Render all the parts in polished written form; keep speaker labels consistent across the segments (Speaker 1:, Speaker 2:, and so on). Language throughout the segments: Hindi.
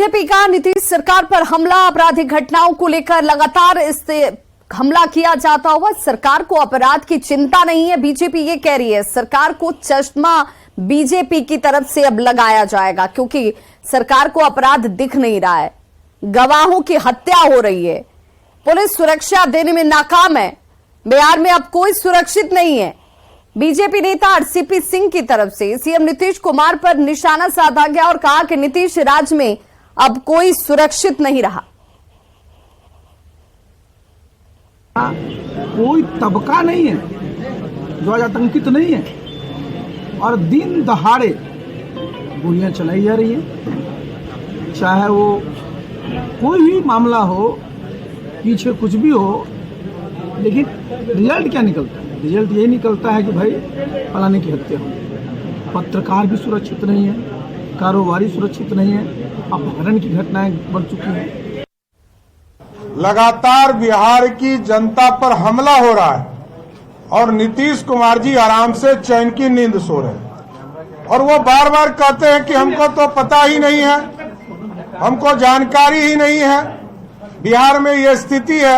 Speaker 1: बीजेपी का नीतीश सरकार पर हमला, आपराधिक घटनाओं को लेकर लगातार इससे हमला किया जाता हुआ सरकार को अपराध की चिंता नहीं है। बीजेपी ये कह रही है सरकार को चश्मा बीजेपी की तरफ से अब लगाया जाएगा क्योंकि सरकार को अपराध दिख नहीं रहा है, गवाहों की हत्या हो रही है, पुलिस सुरक्षा देने में नाकाम है, बिहार में अब कोई सुरक्षित नहीं है। बीजेपी नेता आरसीपी सिंह की तरफ से सीएम नीतीश कुमार पर निशाना साधा गया और कहा कि नीतीश राज में अब कोई सुरक्षित नहीं रहा।
Speaker 2: कोई तबका नहीं है जो आज आतंकित नहीं है और दिन दहाड़े गोलियां चलाई जा रही है। चाहे वो कोई भी मामला हो, पीछे कुछ भी हो, लेकिन रिजल्ट क्या निकलता है? रिजल्ट यही निकलता है कि भाई फलाने की हत्या हो। पत्रकार भी सुरक्षित नहीं है, कारोबारी सुरक्षित नहीं है, अपहरण की घटनाएं बढ़ चुकी हैं।
Speaker 3: लगातार बिहार की जनता पर हमला हो रहा है और नीतीश कुमार जी आराम से चैन की नींद सो रहे हैं और वो बार बार कहते हैं कि हमको तो पता ही नहीं है, हमको जानकारी ही नहीं है, बिहार में ये स्थिति है।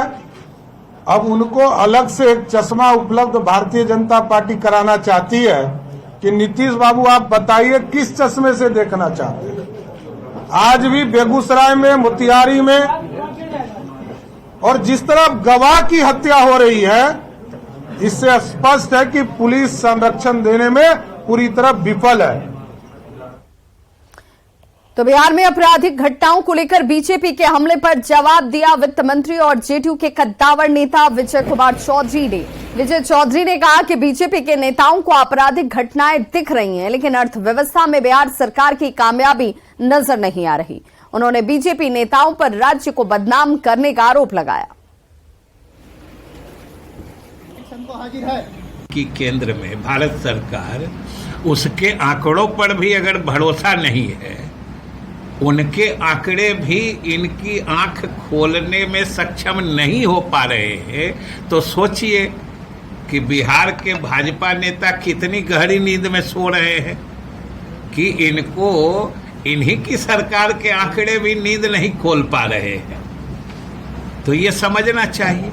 Speaker 3: अब उनको अलग से एक चश्मा उपलब्ध भारतीय जनता पार्टी कराना चाहती है कि नीतीश बाबू आप बताइए किस चश्मे से देखना चाहते हैं। आज भी बेगूसराय में, मोतिहारी में और जिस तरह गवाह की हत्या हो रही है, इससे स्पष्ट है कि पुलिस संरक्षण देने में पूरी तरह विफल है।
Speaker 1: तो बिहार में आपराधिक घटनाओं को लेकर बीजेपी के हमले पर जवाब दिया वित्त मंत्री और जेडीयू के कद्दावर नेता विजय कुमार चौधरी ने। विजय चौधरी ने कहा कि बीजेपी के नेताओं को आपराधिक घटनाएं दिख रही हैं, लेकिन अर्थव्यवस्था में बिहार सरकार की कामयाबी नजर नहीं आ रही। उन्होंने बीजेपी नेताओं पर राज्य को बदनाम करने का आरोप लगाया।
Speaker 4: कि केंद्र में भारत सरकार, उसके आंकड़ों पर भी अगर भरोसा नहीं है, उनके आंकड़े भी इनकी आंख खोलने में सक्षम नहीं हो पा रहे हैं, तो सोचिए कि बिहार के भाजपा नेता कितनी गहरी नींद में सो रहे हैं कि इनको इन्हीं की सरकार के आंकड़े भी नींद नहीं खोल पा रहे हैं। तो ये समझना चाहिए।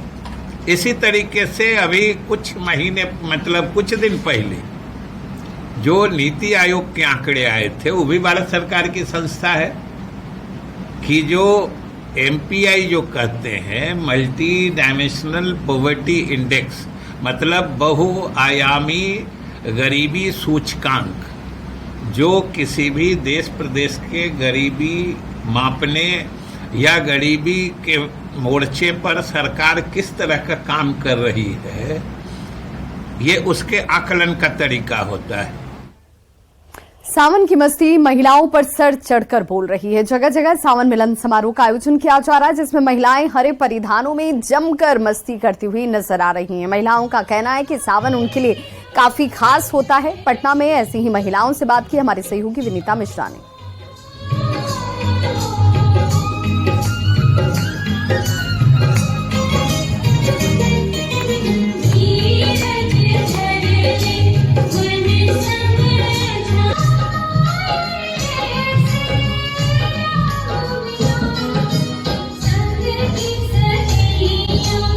Speaker 4: इसी तरीके से अभी कुछ महीने, मतलब कुछ दिन पहले जो नीति आयोग के आंकड़े आए थे, वो भी भारत सरकार की संस्था है, कि जो MPI जो कहते हैं, मल्टी डायमेंशनल पॉवर्टी इंडेक्स, मतलब बहुआयामी गरीबी सूचकांक, जो किसी भी देश प्रदेश के गरीबी मापने या गरीबी के मोर्चे पर सरकार किस तरह का काम कर रही है, ये उसके आकलन का तरीका होता है।
Speaker 1: सावन की मस्ती महिलाओं पर सर चढ़कर बोल रही है। जगह जगह सावन मिलन समारोह का आयोजन किया जा रहा है, जिसमें महिलाएं हरे परिधानों में जमकर मस्ती करती हुई नजर आ रही हैं। महिलाओं का कहना है कि सावन उनके लिए काफी खास होता है। पटना में ऐसी ही महिलाओं से बात की हमारे सहयोगी विनीता मिश्रा ने।